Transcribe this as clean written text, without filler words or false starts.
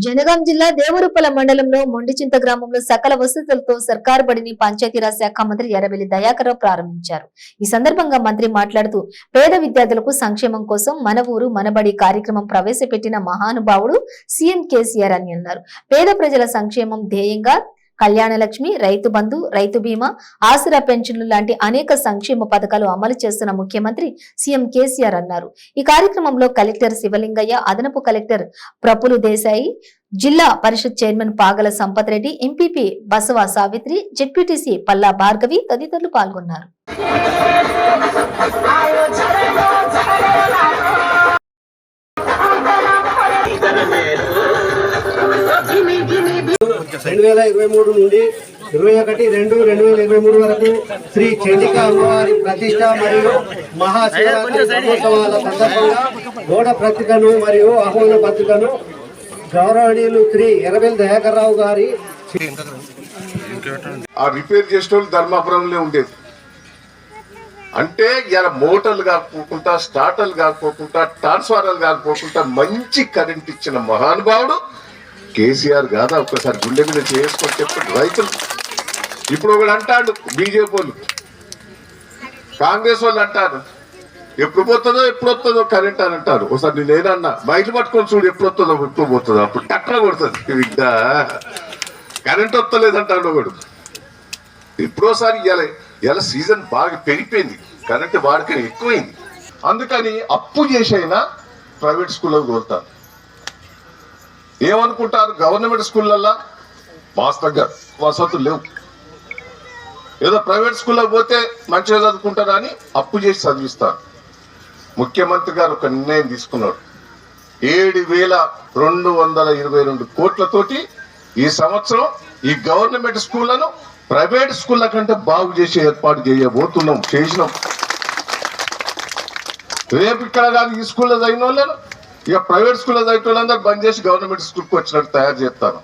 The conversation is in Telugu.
జనగాం జిల్లా దేవరుప్పల మండలంలో మొండిచింత గ్రామంలో సకల వసతులతో సర్కారు బడిని పంచాయతీరాజ్ శాఖ మంత్రి ఎర్రబెల్లి దయాకర్రావు ప్రారంభించారు. ఈ సందర్భంగా మంత్రి మాట్లాడుతూ పేద విద్యార్థులకు సంక్షేమం కోసం మన ఊరు మనబడి కార్యక్రమం ప్రవేశపెట్టిన మహానుభావుడు సీఎం కేసీఆర్ అని అన్నారు. పేద ప్రజల సంక్షేమం ధ్యేయంగా కళ్యాణ లక్ష్మి, రైతు బంధు, రైతు బీమా, ఆసరా పెన్షన్లు లాంటి అనేక సంక్షేమ పథకాలు అమలు చేస్తున్న ముఖ్యమంత్రి సీఎం కేసీఆర్ అన్నారు. ఈ కార్యక్రమంలో కలెక్టర్ శివలింగయ్య, అదనపు కలెక్టర్ ప్రపులు దేశాయి, జిల్లా పరిషత్ chairman Pagala Sampath Reddy, MPP Basava Savitri, ZPTC Palla Bhargavi తదితరులు పాల్గొన్నారు. నుండి 21/2/2023 వరకు శ్రీ చండికా అమ్మవారి ప్రతిష్ట మరియు మహాశివరాత్రి బ్రహ్మోత్సవాల సందర్భంగా గోడ పత్రికను మరియు ఆహ్వాన పత్రికను గౌరవనీయులు శ్రీ ఎర్రబెల్లి దయాకర్రావు గారి రిపేర్ చేసిన ధర్మాపురంలో ఉండేది. అంటే ఇలా మోటార్లు కాకపోకుండా, స్టార్టర్లు కాకపోకుండా, ట్రాన్స్ఫార్మర్లు కాకపోకుండా మంచి కరెంట్ ఇచ్చిన మహానుభావుడు కేసీఆర్ కాదా? ఒక్కసారి గుండె మీద చేసుకొని చెప్పండి. రైతులు ఇప్పుడు ఒకడు అంటాడు, బీజేపీ వాళ్ళు, కాంగ్రెస్ వాళ్ళు అంటారు ఎప్పుడు వస్తుందో కరెంట్ అని అంటారు. ఒకసారి నేనన్నా బయట పట్టుకొని చూడు, ఎప్పుడు పోతుందో అప్పుడు టక్ర కొడుతుంది. ఇంకా కరెంట్ వస్తలేదంటాడు ఒకడు. ఎప్పుడోసారి ఇలా సీజన్ బాగా పెరిగిపోయింది, కరెంట్ వాడికి ఎక్కువైంది. అందుకని అప్పు చేసైనా ప్రైవేట్ స్కూల్లో కోరుతారు. ఏమనుకుంటారు, గవర్నమెంట్ స్కూళ్ళల్లో వాస్తవంగా వసతులు లేవు, ఏదో ప్రైవేట్ స్కూల్లో పోతే మంచిగా చదువుకుంటారా అని అప్పు చేసి చదివిస్తారు. ముఖ్యమంత్రి గారు ఒక నిర్ణయం తీసుకున్నాడు. 7,222 కోట్లతోటి ఈ సంవత్సరం ఈ గవర్నమెంట్ స్కూళ్లను ప్రైవేట్ స్కూళ్ళ కంటే బాగు చేసే ఏర్పాటు చేసినాం. రేపు ఇక్కడ కాదు, ఈ స్కూల్లో చదివిన వాళ్ళను ఇక ప్రైవేట్ స్కూల్లో చదివిన వాళ్ళందరూ బంద్ చేసి గవర్నమెంట్ స్కూల్కి వచ్చినట్టు తయారు చేస్తాను.